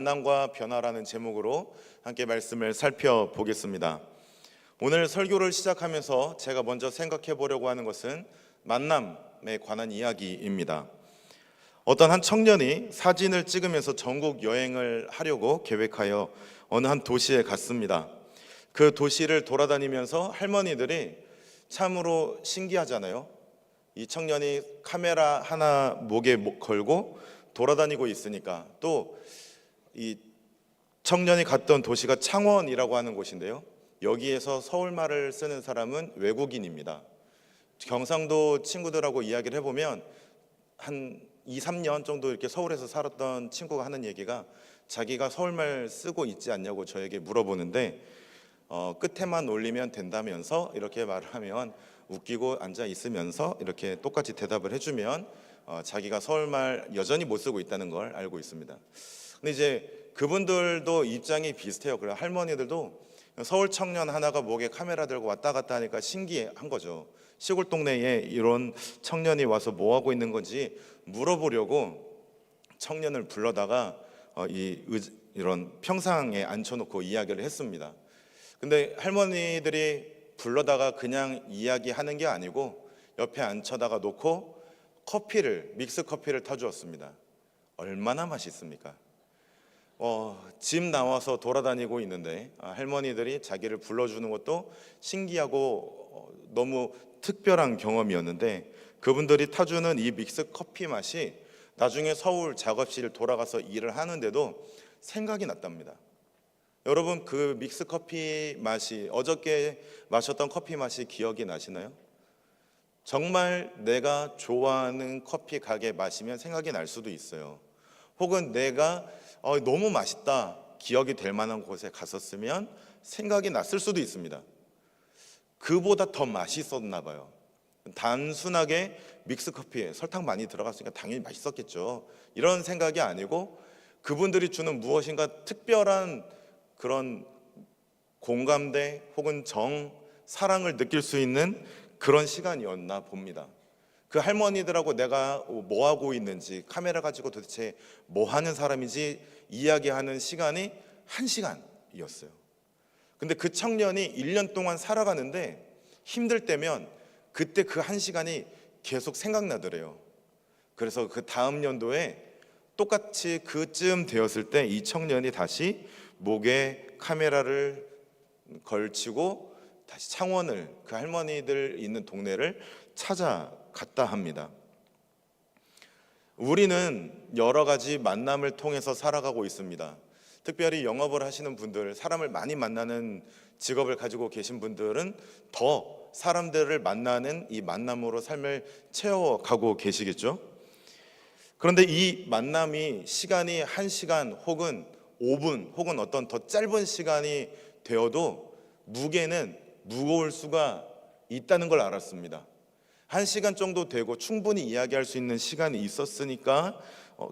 만남과 변화라는 제목으로 함께 말씀을 살펴보겠습니다. 오늘 설교를 시작하면서 제가 먼저 생각해 보려고 하는 것은 만남에 관한 이야기입니다. 어떤 한 청년이 사진을 찍으면서 전국 여행을 하려고 계획하여 어느 한 도시에 갔습니다. 그 도시를 돌아다니면서 할머니들이 참으로 신기하잖아요. 이 청년이 카메라 하나 목에 걸고 돌아다니고 있으니까. 또 이 청년이 갔던 도시가 창원이라고 하는 곳인데요, 여기에서 서울말을 쓰는 사람은 외국인입니다. 경상도 친구들하고 이야기를 해보면 한 2, 3년 정도 이렇게 서울에서 살았던 친구가 하는 얘기가, 자기가 서울말 쓰고 있지 않냐고 저에게 물어보는데 끝에만 올리면 된다면서 이렇게 말을 하면 웃기고 앉아 있으면서 이렇게 똑같이 대답을 해주면 자기가 서울말 여전히 못 쓰고 있다는 걸 알고 있습니다. 근데 이제 그분들도 입장이 비슷해요. 그래, 할머니들도 서울 청년 하나가 목에 카메라 들고 왔다 갔다 하니까 신기한 거죠. 시골 동네에 이런 청년이 와서 뭐 하고 있는 건지 물어보려고 청년을 불러다가 이런 평상에 앉혀놓고 이야기를 했습니다. 근데 할머니들이 불러다가 그냥 이야기하는 게 아니고 옆에 앉혀다가 놓고 믹스 커피를 타주었습니다. 얼마나 맛있습니까? 집 나와서 돌아다니고 있는데 할머니들이 자기를 불러주는 것도 신기하고 너무 특별한 경험이었는데, 그분들이 타주는 이 믹스 커피 맛이 나중에 서울 작업실 돌아가서 일을 하는데도 생각이 났답니다. 여러분, 그 믹스 커피 맛이, 어저께 마셨던 커피 맛이 기억이 나시나요? 정말 내가 좋아하는 커피 가게 마시면 생각이 날 수도 있어요. 혹은 내가 너무 맛있다, 기억이 될 만한 곳에 갔었으면 생각이 났을 수도 있습니다. 그보다 더 맛있었나 봐요. 단순하게 믹스커피에 설탕 많이 들어갔으니까 당연히 맛있었겠죠, 이런 생각이 아니고 그분들이 주는 무엇인가 특별한 그런 공감대 혹은 사랑을 느낄 수 있는 그런 시간이었나 봅니다. 그 할머니들하고 내가 뭐 하고 있는지, 카메라 가지고 도대체 뭐 하는 사람인지 이야기하는 시간이 1시간이었어요. 근데 그 청년이 1년 동안 살아가는데 힘들 때면 그때 그 1시간이 계속 생각나더래요. 그래서 그 다음 연도에 똑같이 그쯤 되었을 때 이 청년이 다시 목에 카메라를 걸치고 다시 창원을, 그 할머니들 있는 동네를 찾아갔다 합니다. 우리는 여러 가지 만남을 통해서 살아가고 있습니다. 특별히 영업을 하시는 분들, 사람을 많이 만나는 직업을 가지고 계신 분들은 더 사람들을 만나는 이 만남으로 삶을 채워가고 계시겠죠. 그런데 이 만남이 시간이 1시간 혹은 5분 혹은 어떤 더 짧은 시간이 되어도 무게는 무거울 수가 있다는 걸 알았습니다. 1시간 정도 되고 충분히 이야기할 수 있는 시간이 있었으니까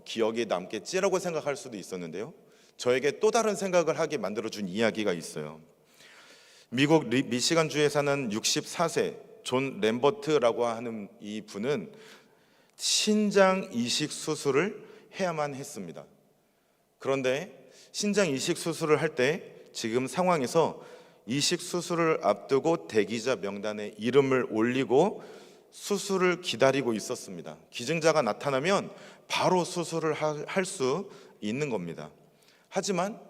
기억에 남겠지라고 생각할 수도 있었는데요, 저에게 또 다른 생각을 하게 만들어준 이야기가 있어요. 미국 미시간주에 사는 64세 존 램버트라고 하는 이 분은 신장 이식 수술을 해야만 했습니다. 그런데 신장 이식 수술을 할 때 지금 상황에서 이식 수술을 앞두고 대기자 명단에 이름을 올리고 수술을 기다리고 있었습니다. 기증자가 나타나면 바로 수술을 할 수 있는 겁니다. 하지만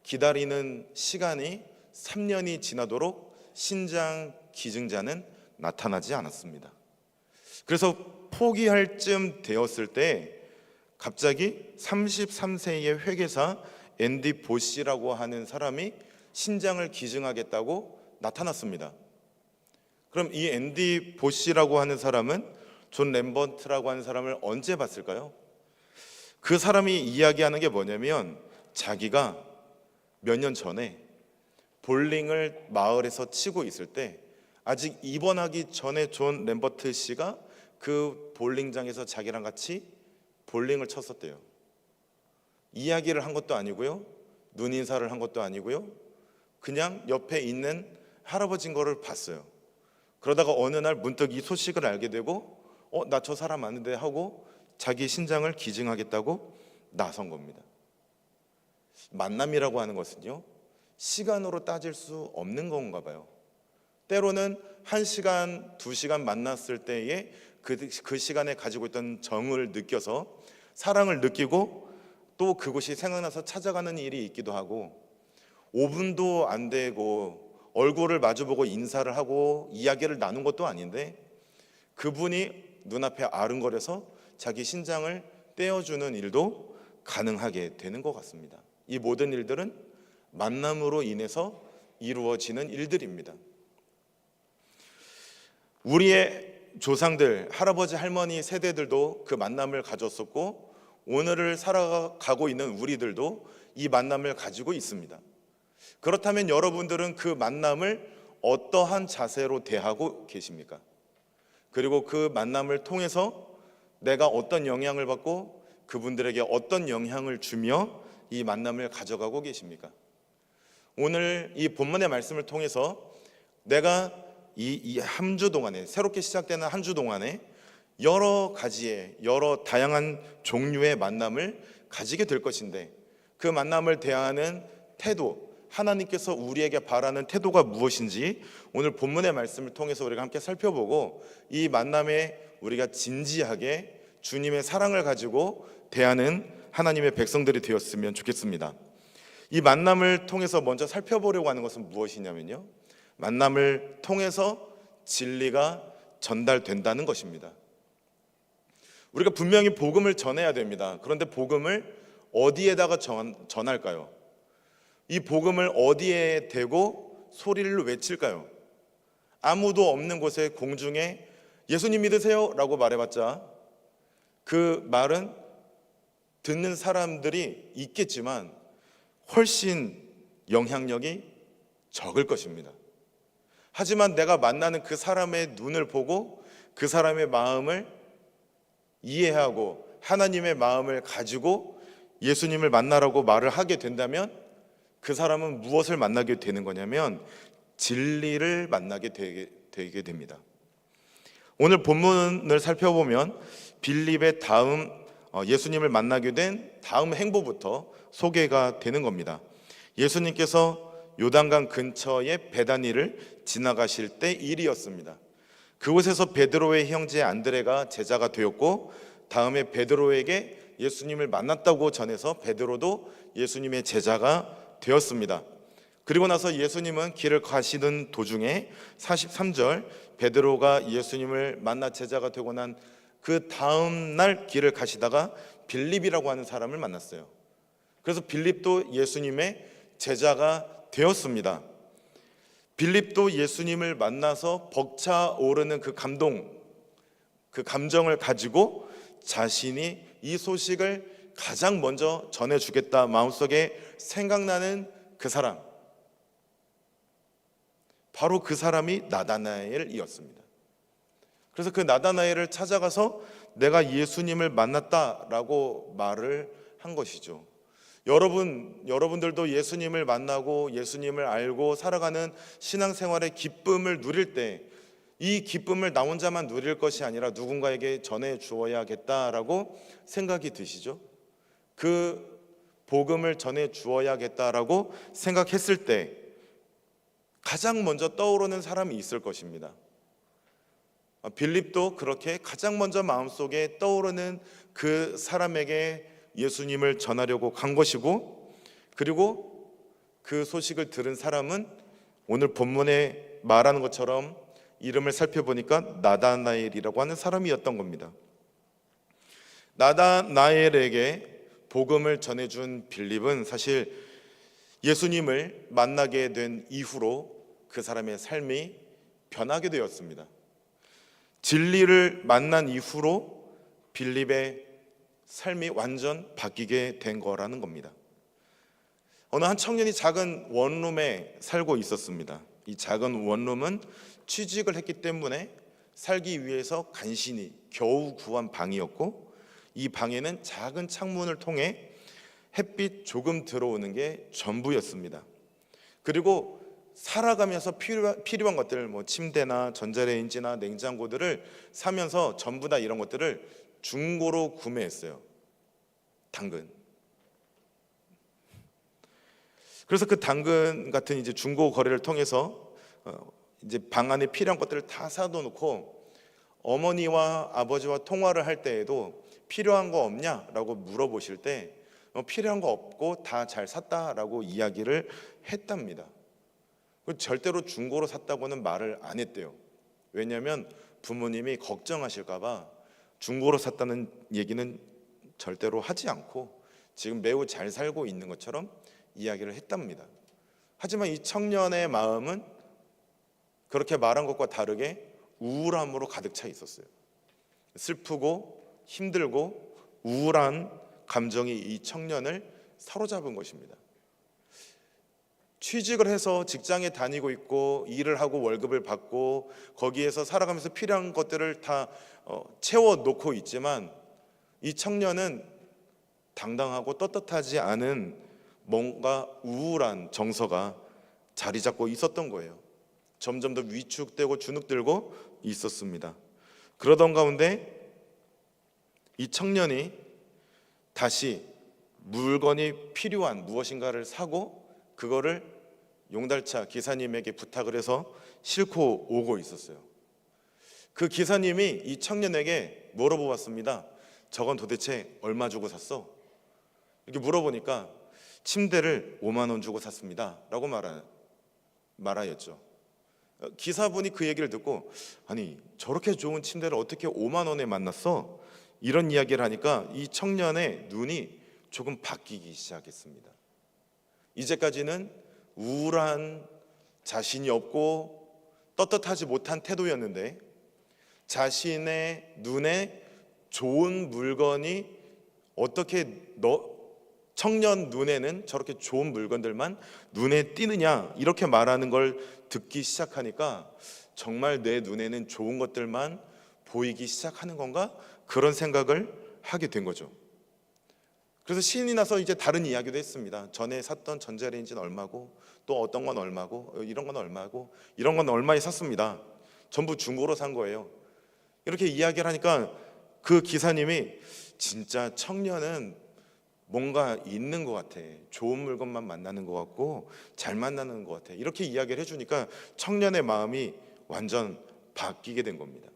기다리는 시간이 3년이 지나도록 신장 기증자는 나타나지 않았습니다. 그래서 포기할 쯤 되었을 때 갑자기 33세의 회계사 앤디 보시라고 하는 사람이 신장을 기증하겠다고 나타났습니다. 그럼 이 앤디 보시라고 하는 사람은 존 램버트라고 하는 사람을 언제 봤을까요? 그 사람이 이야기하는 게 뭐냐면, 자기가 몇 년 전에 볼링을 마을에서 치고 있을 때, 아직 입원하기 전에 존 램버트 씨가 그 볼링장에서 자기랑 같이 볼링을 쳤었대요. 이야기를 한 것도 아니고요, 눈인사를 한 것도 아니고요, 그냥 옆에 있는 할아버지인 거를 봤어요. 그러다가 어느 날 문득 이 소식을 알게 되고 나 저 사람 아는데 하고 자기 신장을 기증하겠다고 나선 겁니다. 만남이라고 하는 것은요, 시간으로 따질 수 없는 건가 봐요. 때로는 1시간, 2시간 만났을 때에 그 시간에 가지고 있던 정을 느껴서 사랑을 느끼고 또 그곳이 생각나서 찾아가는 일이 있기도 하고, 5분도 안 되고 얼굴을 마주보고 인사를 하고 이야기를 나눈 것도 아닌데 그분이 눈앞에 아른거려서 자기 신장을 떼어주는 일도 가능하게 되는 것 같습니다. 이 모든 일들은 만남으로 인해서 이루어지는 일들입니다. 우리의 조상들, 할아버지, 할머니 세대들도 그 만남을 가졌었고 오늘을 살아가고 있는 우리들도 이 만남을 가지고 있습니다. 그렇다면 여러분들은 그 만남을 어떠한 자세로 대하고 계십니까? 그리고 그 만남을 통해서 내가 어떤 영향을 받고 그분들에게 어떤 영향을 주며 이 만남을 가져가고 계십니까? 오늘 이 본문의 말씀을 통해서 내가 이 한 주 동안에, 새롭게 시작되는 한 주 동안에 여러 가지의, 여러 다양한 종류의 만남을 가지게 될 것인데 그 만남을 대하는 태도, 하나님께서 우리에게 바라는 태도가 무엇인지 오늘 본문의 말씀을 통해서 우리가 함께 살펴보고 이 만남에 우리가 진지하게 주님의 사랑을 가지고 대하는 하나님의 백성들이 되었으면 좋겠습니다. 이 만남을 통해서 먼저 살펴보려고 하는 것은 무엇이냐면요, 만남을 통해서 진리가 전달된다는 것입니다. 우리가 분명히 복음을 전해야 됩니다. 그런데 복음을 어디에다가 전할까요? 이 복음을 어디에 대고 소리를 외칠까요? 아무도 없는 곳에 공중에 예수님 믿으세요? 라고 말해봤자 그 말은 듣는 사람들이 있겠지만 훨씬 영향력이 적을 것입니다. 하지만 내가 만나는 그 사람의 눈을 보고 그 사람의 마음을 이해하고 하나님의 마음을 가지고 예수님을 만나라고 말을 하게 된다면 그 사람은 무엇을 만나게 되는 거냐면 진리를 만나게 되게 됩니다. 오늘 본문을 살펴보면 빌립의 다음 예수님을 만나게 된 다음 행보부터 소개가 되는 겁니다. 예수님께서 요단강 근처의 베다니를 지나가실 때 일이었습니다. 그곳에서 베드로의 형제 안드레가 제자가 되었고 다음에 베드로에게 예수님을 만났다고 전해서 베드로도 예수님의 제자가 되었습니다. 그리고 나서 예수님은 길을 가시는 도중에 43절 베드로가 예수님을 만나 제자가 되고 난 그 다음 날 길을 가시다가 빌립이라고 하는 사람을 만났어요. 그래서 빌립도 예수님의 제자가 되었습니다. 빌립도 예수님을 만나서 벅차오르는 그 감동, 그 감정을 가지고 자신이 이 소식을 가장 먼저 전해주겠다 마음속에 생각나는 그 사람, 바로 그 사람이 나다나엘이었습니다. 그래서 그 나다나엘을 찾아가서 내가 예수님을 만났다라고 말을 한 것이죠. 여러분들도 예수님을 만나고 예수님을 알고 살아가는 신앙생활의 기쁨을 누릴 때 이 기쁨을 나 혼자만 누릴 것이 아니라 누군가에게 전해 주어야겠다라고 생각이 드시죠? 그 복음을 전해 주어야겠다라고 생각했을 때 가장 먼저 떠오르는 사람이 있을 것입니다. 빌립도 그렇게 가장 먼저 마음속에 떠오르는 그 사람에게 예수님을 전하려고 간 것이고, 그리고 그 소식을 들은 사람은 오늘 본문에 말하는 것처럼 이름을 살펴보니까 나다나엘이라고 하는 사람이었던 겁니다. 나다나엘에게 복음을 전해준 빌립은 사실 예수님을 만나게 된 이후로 그 사람의 삶이 변하게 되었습니다. 진리를 만난 이후로 빌립의 삶이 완전 바뀌게 된 거라는 겁니다. 어느 한 청년이 작은 원룸에 살고 있었습니다. 이 작은 원룸은 취직을 했기 때문에 살기 위해서 간신히 겨우 구한 방이었고, 이 방에는 작은 창문을 통해 햇빛 조금 들어오는 게 전부였습니다. 그리고 살아가면서 필요한 것들, 침대나 전자레인지나 냉장고들을 사면서 전부 다 이런 것들을 중고로 구매했어요. 당근. 그래서 그 당근 같은 이제 중고 거래를 통해서 이제 방 안에 필요한 것들을 다 사둬놓고 어머니와 아버지와 통화를 할 때에도 필요한 거 없냐라고 물어보실 때 필요한 거 없고 다 잘 샀다라고 이야기를 했답니다. 절대로 중고로 샀다고는 말을 안 했대요. 왜냐하면 부모님이 걱정하실까 봐 중고로 샀다는 얘기는 절대로 하지 않고 지금 매우 잘 살고 있는 것처럼 이야기를 했답니다. 하지만 이 청년의 마음은 그렇게 말한 것과 다르게 우울함으로 가득 차 있었어요. 슬프고 힘들고 우울한 감정이 이 청년을 사로잡은 것입니다. 취직을 해서 직장에 다니고 있고 일을 하고 월급을 받고 거기에서 살아가면서 필요한 것들을 다 채워놓고 있지만 이 청년은 당당하고 떳떳하지 않은 뭔가 우울한 정서가 자리 잡고 있었던 거예요. 점점 더 위축되고 주눅들고 있었습니다. 그러던 가운데 이 청년이 다시 물건이 필요한 무엇인가를 사고 그거를 용달차 기사님에게 부탁을 해서 싣고 오고 있었어요. 그 기사님이 이 청년에게 물어보았습니다. 저건 도대체 얼마 주고 샀어? 이렇게 물어보니까 침대를 5만 원 주고 샀습니다 라고 말하였죠. 기사분이 그 얘기를 듣고 아니 저렇게 좋은 침대를 어떻게 5만 원에 만났어? 이런 이야기를 하니까 이 청년의 눈이 조금 바뀌기 시작했습니다. 이제까지는 우울한 자신이 없고 떳떳하지 못한 태도였는데 자신의 눈에 좋은 물건이 어떻게 청년 눈에는 저렇게 좋은 물건들만 눈에 띄느냐 이렇게 말하는 걸 듣기 시작하니까 정말 내 눈에는 좋은 것들만 보이기 시작하는 건가? 그런 생각을 하게 된 거죠. 그래서 신이 나서 이제 다른 이야기도 했습니다. 전에 샀던 전자레인지는 얼마고 또 어떤 건 얼마고 이런 건 얼마고 이런 건 얼마에 샀습니다. 전부 중고로 산 거예요. 이렇게 이야기를 하니까 그 기사님이 진짜 청년은 뭔가 있는 것 같아. 좋은 물건만 만나는 것 같고 잘 만나는 것 같아. 이렇게 이야기를 해주니까 청년의 마음이 완전 바뀌게 된 겁니다.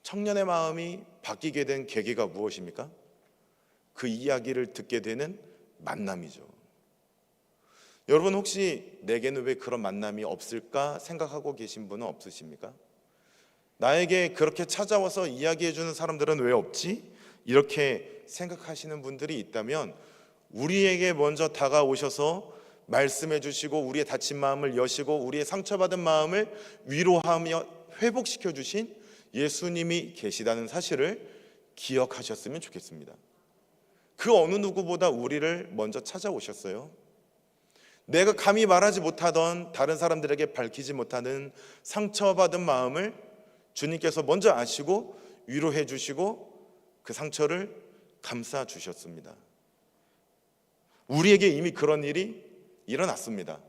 청년의 마음이 바뀌게 된 계기가 무엇입니까? 그 이야기를 듣게 되는 만남이죠. 여러분 혹시 내게는 왜 그런 만남이 없을까 생각하고 계신 분은 없으십니까? 나에게 그렇게 찾아와서 이야기해 주는 사람들은 왜 없지? 이렇게 생각하시는 분들이 있다면 우리에게 먼저 다가오셔서 말씀해 주시고 우리의 다친 마음을 여시고 우리의 상처받은 마음을 위로하며 회복시켜 주신 예수님이 계시다는 사실을 기억하셨으면 좋겠습니다. 그 어느 누구보다 우리를 먼저 찾아오셨어요. 내가 감히 말하지 못하던 다른 사람들에게 밝히지 못하는 상처받은 마음을 주님께서 먼저 아시고 위로해 주시고 그 상처를 감싸 주셨습니다. 우리에게 이미 그런 일이 일어났습니다.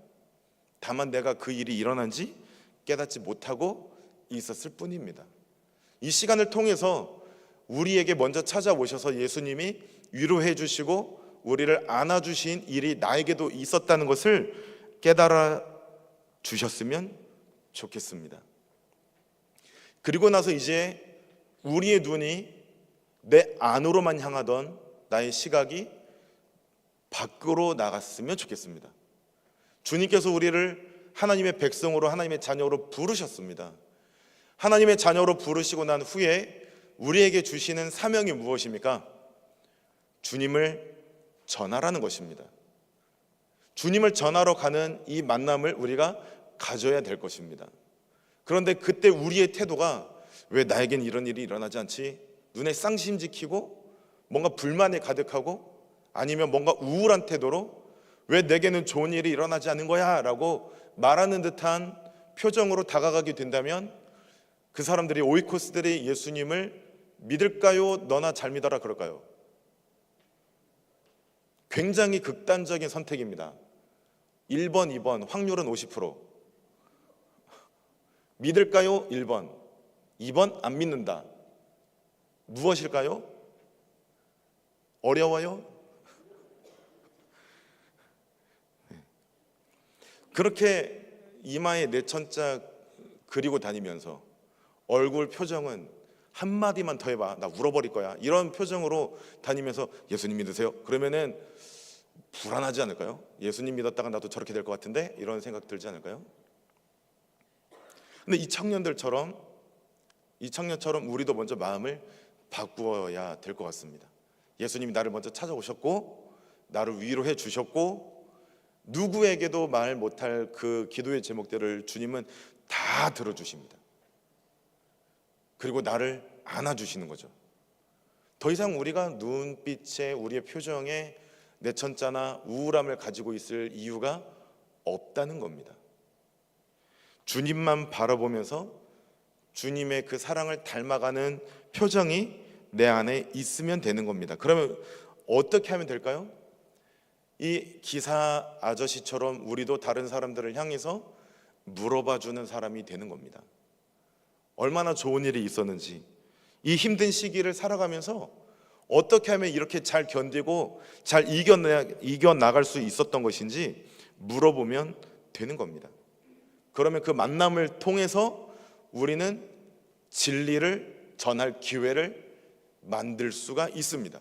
다만 내가 그 일이 일어난지 깨닫지 못하고 있었을 뿐입니다. 이 시간을 통해서 우리에게 먼저 찾아오셔서 예수님이 위로해 주시고 우리를 안아주신 일이 나에게도 있었다는 것을 깨달아 주셨으면 좋겠습니다. 그리고 나서 이제 우리의 눈이 내 안으로만 향하던 나의 시각이 밖으로 나갔으면 좋겠습니다. 주님께서 우리를 하나님의 백성으로 하나님의 자녀로 부르셨습니다. 하나님의 자녀로 부르시고 난 후에 우리에게 주시는 사명이 무엇입니까? 주님을 전하라는 것입니다. 주님을 전하러 가는 이 만남을 우리가 가져야 될 것입니다. 그런데 그때 우리의 태도가 왜 나에겐 이런 일이 일어나지 않지? 눈에 쌍심지키고 뭔가 불만에 가득하고 아니면 뭔가 우울한 태도로 왜 내게는 좋은 일이 일어나지 않는 거야? 라고 말하는 듯한 표정으로 다가가게 된다면 그 사람들이 오이코스들이 예수님을 믿을까요? 너나 잘 믿어라 그럴까요? 굉장히 극단적인 선택입니다. 1번, 2번 확률은 50%. 믿을까요? 1번. 2번 안 믿는다. 무엇일까요? 어려워요? 그렇게 이마에 내천자 그리고 다니면서 얼굴 표정은 한마디만 더 해봐 나 울어버릴 거야 이런 표정으로 다니면서 예수님 믿으세요? 그러면은 불안하지 않을까요? 예수님 믿었다가 나도 저렇게 될 것 같은데 이런 생각 들지 않을까요? 근데 이 청년처럼 우리도 먼저 마음을 바꾸어야 될 것 같습니다. 예수님이 나를 먼저 찾아오셨고 나를 위로해 주셨고 누구에게도 말 못할 그 기도의 제목들을 주님은 다 들어주십니다. 그리고 나를 안아주시는 거죠. 더 이상 우리가 눈빛에 우리의 표정에 내천자나 우울함을 가지고 있을 이유가 없다는 겁니다. 주님만 바라보면서 주님의 그 사랑을 닮아가는 표정이 내 안에 있으면 되는 겁니다. 그러면 어떻게 하면 될까요? 이 기사 아저씨처럼 우리도 다른 사람들을 향해서 물어봐주는 사람이 되는 겁니다. 얼마나 좋은 일이 있었는지, 이 힘든 시기를 살아가면서 어떻게 하면 이렇게 잘 견디고 잘 이겨나갈 수 있었던 것인지 물어보면 되는 겁니다. 그러면 그 만남을 통해서 우리는 진리를 전할 기회를 만들 수가 있습니다.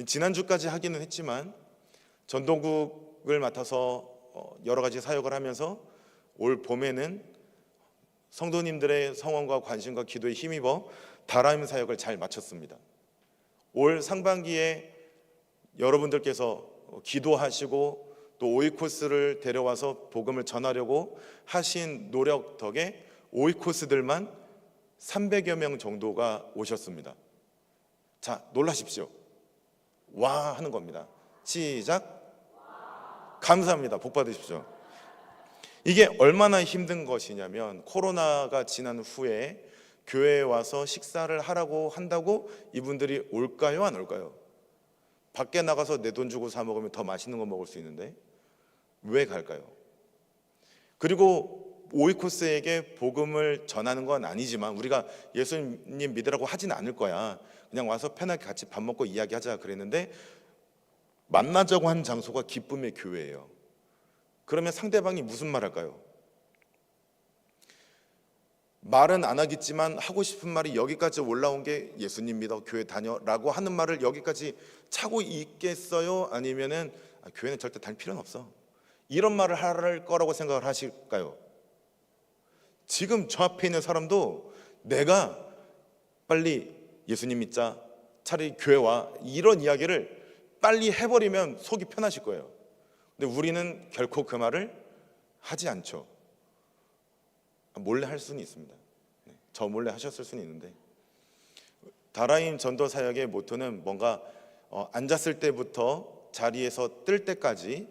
지난주까지 하기는 했지만 전도국을 맡아서 여러 가지 사역을 하면서 올 봄에는 성도님들의 성원과 관심과 기도에 힘입어 다라임 사역을 잘 마쳤습니다. 올 상반기에 여러분들께서 기도하시고 또 오이코스를 데려와서 복음을 전하려고 하신 노력 덕에 오이코스들만 300여 명 정도가 오셨습니다. 자, 놀라십시오. 와 하는 겁니다. 시작. 감사합니다. 복 받으십시오. 이게 얼마나 힘든 것이냐면 코로나가 지난 후에 교회에 와서 식사를 하라고 한다고 이분들이 올까요? 안 올까요? 밖에 나가서 내 돈 주고 사 먹으면 더 맛있는 거 먹을 수 있는데 왜 갈까요? 그리고 오이코스에게 복음을 전하는 건 아니지만 우리가 예수님 믿으라고 하진 않을 거야. 그냥 와서 편하게 같이 밥 먹고 이야기하자 그랬는데 만나자고 한 장소가 기쁨의 교회예요. 그러면 상대방이 무슨 말 할까요? 말은 안 하겠지만 하고 싶은 말이 여기까지 올라온 게 예수님 믿어 교회 다녀라고 하는 말을 여기까지 차고 있겠어요? 아니면은 교회는 절대 다닐 필요는 없어 이런 말을 할 거라고 생각을 하실까요? 지금 저 앞에 있는 사람도 내가 빨리 예수님 믿자 차라리 교회 와 이런 이야기를 빨리 해버리면 속이 편하실 거예요. 근데 우리는 결코 그 말을 하지 않죠. 몰래 할 수는 있습니다. 저 몰래 하셨을 수는 있는데 다라임 전도 사역의 모토는 뭔가 앉았을 때부터 자리에서 뜰 때까지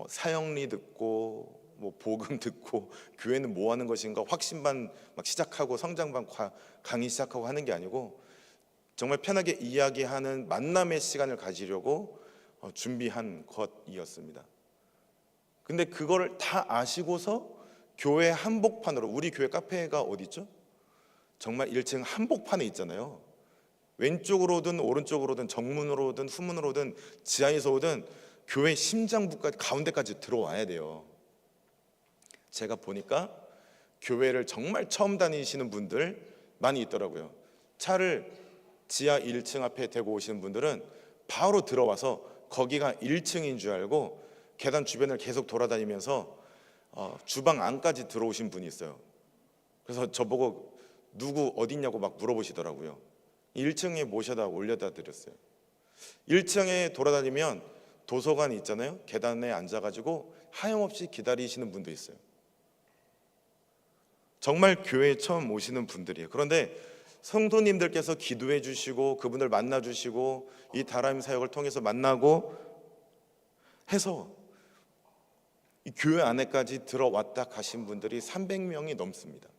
사형리 듣고 뭐 복음 듣고 교회는 뭐 하는 것인가 확신반 막 시작하고 성장반 강의 시작하고 하는 게 아니고 정말 편하게 이야기하는 만남의 시간을 가지려고 준비한 것이었습니다. 근데 그거를 다 아시고서 교회 한복판으로 우리 교회 카페가 어디 있죠? 정말 1층 한복판에 있잖아요. 왼쪽으로든 오른쪽으로든 정문으로든 후문으로든 지하에서 오든 교회 심장부까지 가운데까지 들어와야 돼요. 제가 보니까 교회를 정말 처음 다니시는 분들 많이 있더라고요. 차를 지하 1층 앞에 대고 오시는 분들은 바로 들어와서 거기가 1층인 줄 알고 계단 주변을 계속 돌아다니면서 주방 안까지 들어오신 분이 있어요. 그래서 저보고 누구 어딨냐고 막 물어보시더라고요. 1층에 모셔다 올려다 드렸어요. 1층에 돌아다니면 도서관이 있잖아요. 계단에 앉아가지고 하염없이 기다리시는 분도 있어요. 정말 교회에 처음 오시는 분들이에요. 그런데 성도님들께서 기도해 주시고 그분들 만나 주시고 이 다라임 사역을 통해서 만나고 해서 이 교회 안에까지 들어왔다 가신 분들이 300명이 넘습니다.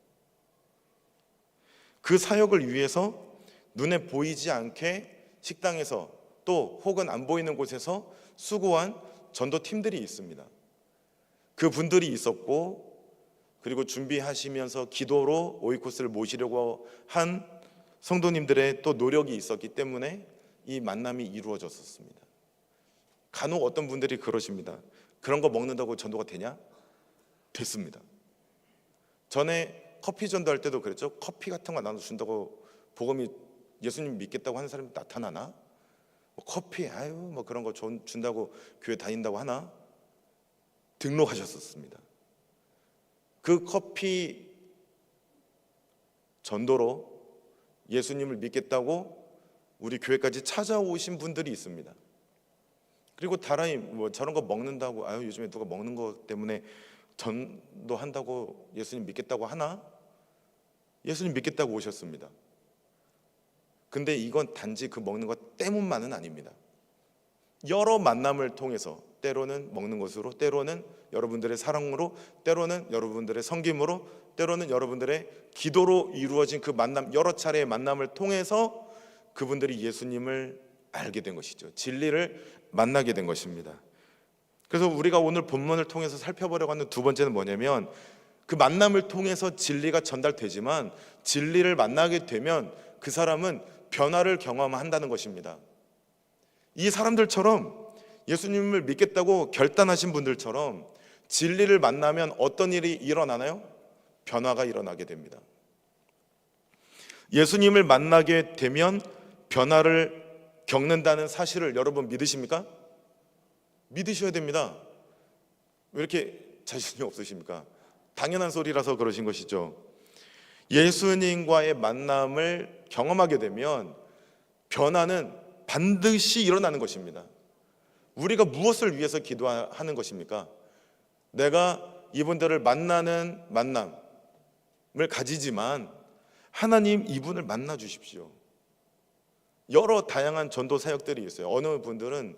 그 사역을 위해서 눈에 보이지 않게 식당에서 또 혹은 안 보이는 곳에서 수고한 전도팀들이 있습니다. 그 분들이 있었고 그리고 준비하시면서 기도로 오이코스를 모시려고 한 성도님들의 또 노력이 있었기 때문에 이 만남이 이루어졌었습니다. 간혹 어떤 분들이 그러십니다. 그런 거 먹는다고 전도가 되냐? 됐습니다. 전에 커피 전도할 때도 그랬죠. 커피 같은 거 나눠준다고 복음이 예수님 믿겠다고 하는 사람이 나타나나? 뭐 커피 뭐 그런 거 준다고 교회 다닌다고 하나? 등록하셨었습니다. 그 커피 전도로 예수님을 믿겠다고 우리 교회까지 찾아오신 분들이 있습니다. 그리고 다라이 뭐 저런 거 먹는다고 요즘에 누가 먹는 거 때문에 전도한다고 예수님 믿겠다고 하나? 예수님 믿겠다고 오셨습니다. 근데 이건 단지 그 먹는 것 때문만은 아닙니다. 여러 만남을 통해서 때로는 먹는 것으로, 때로는 여러분들의 사랑으로, 때로는 여러분들의 섬김으로, 때로는 여러분들의 기도로 이루어진 그 만남, 여러 차례의 만남을 통해서 그분들이 예수님을 알게 된 것이죠. 진리를 만나게 된 것입니다. 그래서 우리가 오늘 본문을 통해서 살펴보려고 하는 두 번째는 뭐냐면, 그 만남을 통해서 진리가 전달되지만 진리를 만나게 되면 그 사람은 변화를 경험한다는 것입니다. 이 사람들처럼 예수님을 믿겠다고 결단하신 분들처럼 진리를 만나면 어떤 일이 일어나나요? 변화가 일어나게 됩니다. 예수님을 만나게 되면 변화를 겪는다는 사실을 여러분 믿으십니까? 믿으셔야 됩니다. 왜 이렇게 자신이 없으십니까? 당연한 소리라서 그러신 것이죠. 예수님과의 만남을 경험하게 되면 변화는 반드시 일어나는 것입니다. 우리가 무엇을 위해서 기도하는 것입니까? 내가 이분들을 만나는 만남을 가지지만 하나님 이분을 만나 주십시오. 여러 다양한 전도 사역들이 있어요. 어느 분들은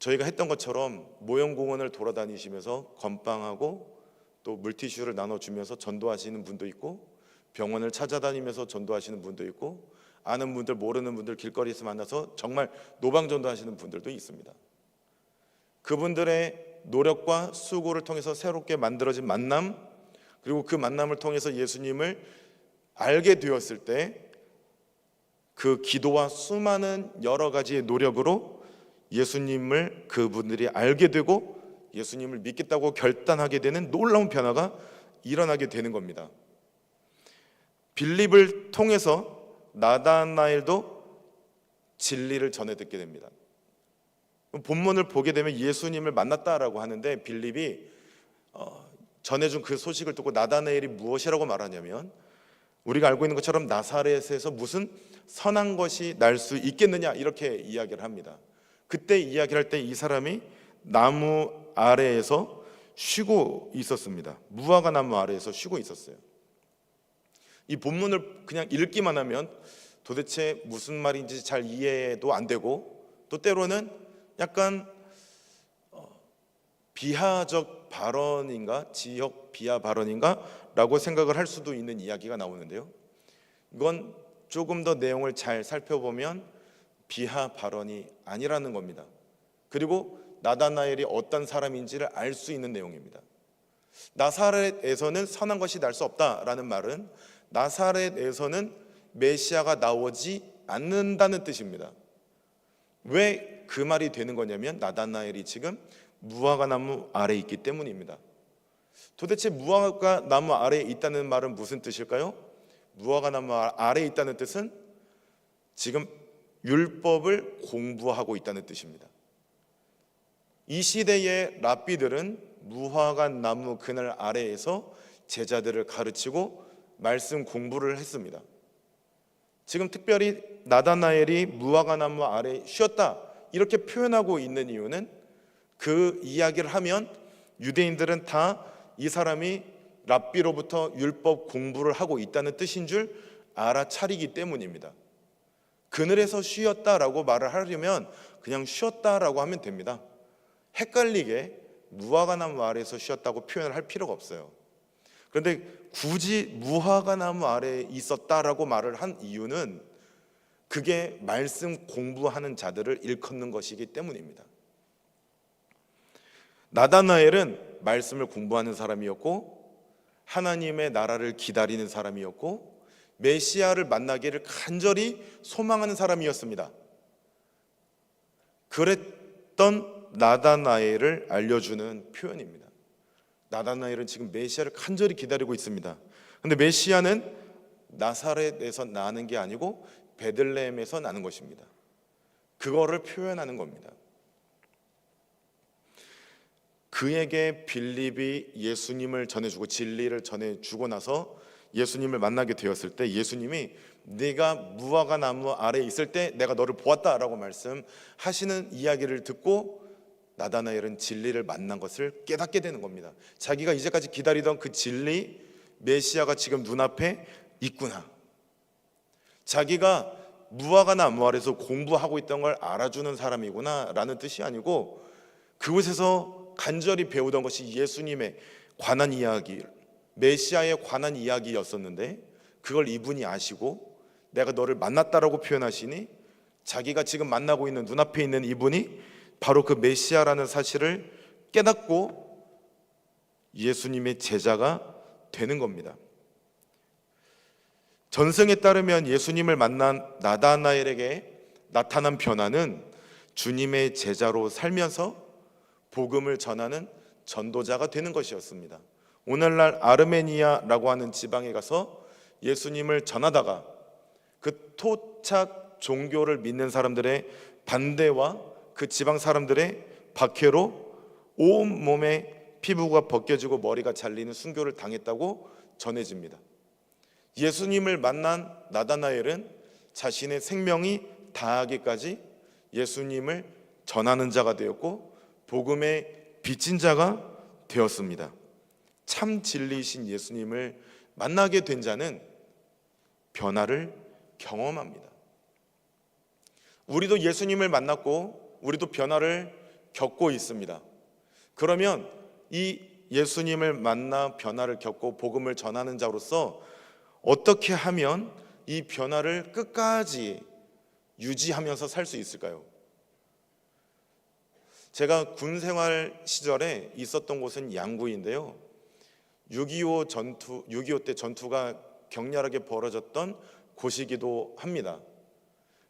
저희가 했던 것처럼 모형공원을 돌아다니시면서 건빵하고 또 물티슈를 나눠주면서 전도하시는 분도 있고, 병원을 찾아다니면서 전도하시는 분도 있고, 아는 분들 모르는 분들 길거리에서 만나서 정말 노방전도하시는 분들도 있습니다. 그분들의 노력과 수고를 통해서 새롭게 만들어진 만남, 그리고 그 만남을 통해서 예수님을 알게 되었을 때 그 기도와 수많은 여러 가지의 노력으로 예수님을 그분들이 알게 되고 예수님을 믿겠다고 결단하게 되는 놀라운 변화가 일어나게 되는 겁니다. 빌립을 통해서 나다나엘도 진리를 전해 듣게 됩니다. 본문을 보게 되면 예수님을 만났다라고 하는데, 빌립이 전해준 그 소식을 듣고 나다나엘이 무엇이라고 말하냐면, 우리가 알고 있는 것처럼 나사렛에서 무슨 선한 것이 날 수 있겠느냐, 이렇게 이야기를 합니다. 그때 이야기를 할 때 이 사람이 나무 아래에서 쉬고 있었습니다. 무화과 나무 아래에서 쉬고 있었어요. 이 본문을 그냥 읽기만 하면 도대체 무슨 말인지 잘 이해도 안 되고, 또 때로는 약간 비하적 발언인가, 지역 비하 발언인가 라고 생각을 할 수도 있는 이야기가 나오는데요, 이건 조금 더 내용을 잘 살펴보면 비하 발언이 아니라는 겁니다. 그리고 나다나엘이 어떤 사람인지를 알 수 있는 내용입니다. 나사렛에서는 선한 것이 날 수 없다라는 말은 나사렛에서는 메시아가 나오지 않는다는 뜻입니다. 왜 그 말이 되는 거냐면, 나다나엘이 지금 무화과 나무 아래에 있기 때문입니다. 도대체 무화과 나무 아래에 있다는 말은 무슨 뜻일까요? 무화과 나무 아래에 있다는 뜻은 지금 율법을 공부하고 있다는 뜻입니다. 이 시대의 랍비들은 무화과 나무 그늘 아래에서 제자들을 가르치고 말씀 공부를 했습니다. 지금 특별히 나다나엘이 무화과 나무 아래에 쉬었다 이렇게 표현하고 있는 이유는, 그 이야기를 하면 유대인들은 다 이 사람이 랍비로부터 율법 공부를 하고 있다는 뜻인 줄 알아차리기 때문입니다. 그늘에서 쉬었다라고 말을 하려면 그냥 쉬었다라고 하면 됩니다. 헷갈리게 무화과 나무 아래에서 쉬었다고 표현을 할 필요가 없어요. 그런데 굳이 무화과 나무 아래에 있었다라고 말을 한 이유는 그게 말씀 공부하는 자들을 일컫는 것이기 때문입니다. 나다나엘은 말씀을 공부하는 사람이었고, 하나님의 나라를 기다리는 사람이었고, 메시아를 만나기를 간절히 소망하는 사람이었습니다. 그랬던 나다나엘을 알려주는 표현입니다. 나다나엘은 지금 메시아를 간절히 기다리고 있습니다. 근데 메시아는 나사렛에서 나는 게 아니고 베들레헴에서 나는 것입니다. 그거를 표현하는 겁니다. 그에게 빌립이 예수님을 전해주고 진리를 전해주고 나서 예수님을 만나게 되었을 때 예수님이 네가 무화과 나무 아래에 있을 때 내가 너를 보았다라고 말씀하시는 이야기를 듣고 나다나엘은 진리를 만난 것을 깨닫게 되는 겁니다. 자기가 이제까지 기다리던 그 진리, 메시아가 지금 눈앞에 있구나. 자기가 무화과 나무 아래에서 공부하고 있던 걸 알아주는 사람이구나 라는 뜻이 아니고, 그곳에서 간절히 배우던 것이 예수님에 관한 이야기, 메시아에 관한 이야기였었는데 그걸 이분이 아시고 내가 너를 만났다라고 표현하시니 자기가 지금 만나고 있는 눈앞에 있는 이분이 바로 그 메시아라는 사실을 깨닫고 예수님의 제자가 되는 겁니다. 전승에 따르면 예수님을 만난 나다나엘에게 나타난 변화는 주님의 제자로 살면서 복음을 전하는 전도자가 되는 것이었습니다. 오늘날 아르메니아라고 하는 지방에 가서 예수님을 전하다가 그 토착 종교를 믿는 사람들의 반대와 그 지방 사람들의 박해로 온몸에 피부가 벗겨지고 머리가 잘리는 순교를 당했다고 전해집니다. 예수님을 만난 나다나엘은 자신의 생명이 다하기까지 예수님을 전하는 자가 되었고 복음의 빚진 자가 되었습니다. 참 진리이신 예수님을 만나게 된 자는 변화를 경험합니다. 우리도 예수님을 만났고 우리도 변화를 겪고 있습니다. 그러면 이 예수님을 만나 변화를 겪고 복음을 전하는 자로서 어떻게 하면 이 변화를 끝까지 유지하면서 살 수 있을까요? 제가 군 생활 시절에 있었던 곳은 양구인데요. 6.25 때 전투가 격렬하게 벌어졌던 곳이기도 합니다.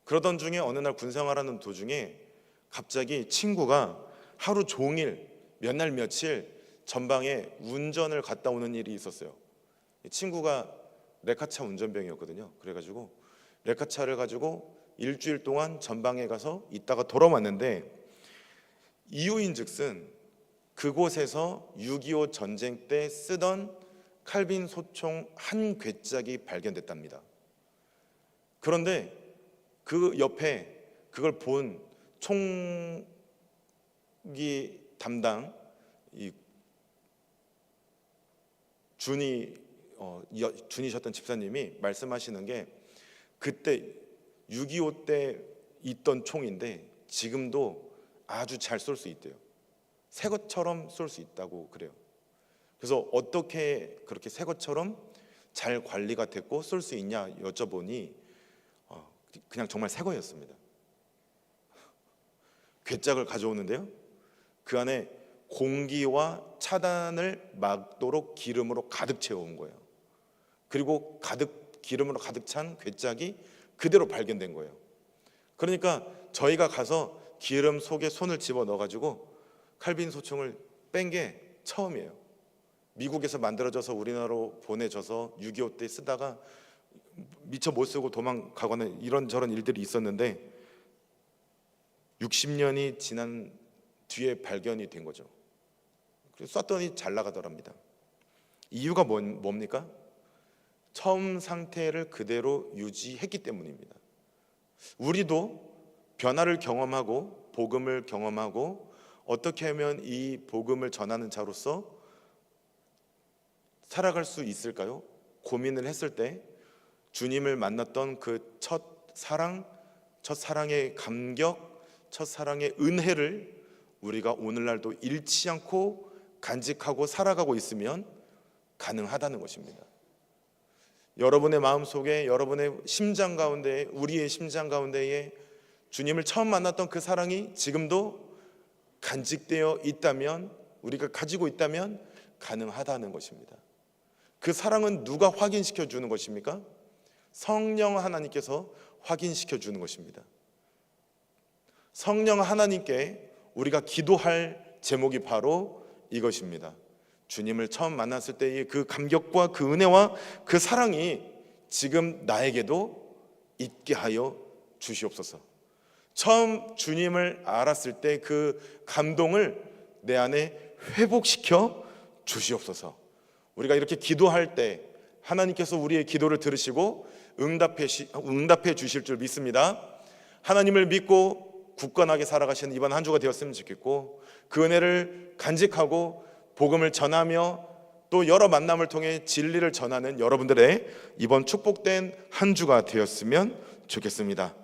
그러던 중에 어느 날 군 생활하는 도중에 갑자기 친구가 하루 종일 몇 날 며칠 전방에 운전을 갔다 오는 일이 있었어요. 친구가 레카차 운전병이었거든요. 그래가지고 레카차를 가지고 일주일 동안 전방에 가서 있다가 돌아왔는데 이유인즉슨 그곳에서 6.25 전쟁 때 쓰던 칼빈 소총 한 궤짝이 발견됐답니다. 그런데 그 옆에 그걸 본 총기 담당 준이셨던 집사님이 말씀하시는 게 그때 6.25 때 있던 총인데 지금도 아주 잘 쏠 수 있대요. 새 것처럼 쏠 수 있다고 그래요. 그래서 어떻게 그렇게 새 것처럼 잘 관리가 됐고 쏠 수 있냐 여쭤보니 그냥 정말 새 거였습니다. 궤짝을 가져오는데요, 그 안에 공기와 차단을 막도록 기름으로 가득 채워온 거예요. 그리고 기름으로 가득 찬 궤짝이 그대로 발견된 거예요. 그러니까 저희가 가서 기름 속에 손을 집어넣어가지고 칼빈 소총을 뺀 게 처음이에요. 미국에서 만들어져서 우리나라로 보내져서 6.25 때 쓰다가 미처 못 쓰고 도망가거나 이런저런 일들이 있었는데 60년이 지난 뒤에 발견이 된 거죠. 그래서 쐈더니 잘 나가더랍니다. 이유가 뭡니까? 처음 상태를 그대로 유지했기 때문입니다. 우리도 변화를 경험하고 복음을 경험하고 어떻게 하면 이 복음을 전하는 자로서 살아갈 수 있을까요? 고민을 했을 때 주님을 만났던 그 첫사랑의 감격, 첫사랑의 은혜를 우리가 오늘날도 잃지 않고 간직하고 살아가고 있으면 가능하다는 것입니다. 여러분의 마음속에, 여러분의 심장 가운데, 우리의 심장 가운데에 주님을 처음 만났던 그 사랑이 지금도 간직되어 있다면, 우리가 가지고 있다면 가능하다는 것입니다. 그 사랑은 누가 확인시켜 주는 것입니까? 성령 하나님께서 확인시켜 주는 것입니다. 성령 하나님께 우리가 기도할 제목이 바로 이것입니다. 주님을 처음 만났을 때의 그 감격과 그 은혜와 그 사랑이 지금 나에게도 있게 하여 주시옵소서. 처음 주님을 알았을 때 그 감동을 내 안에 회복시켜 주시옵소서. 우리가 이렇게 기도할 때 하나님께서 우리의 기도를 들으시고 응답해 주실 줄 믿습니다. 하나님을 믿고 굳건하게 살아가시는 이번 한 주가 되었으면 좋겠고, 그 은혜를 간직하고 복음을 전하며 또 여러 만남을 통해 진리를 전하는 여러분들의 이번 축복된 한 주가 되었으면 좋겠습니다.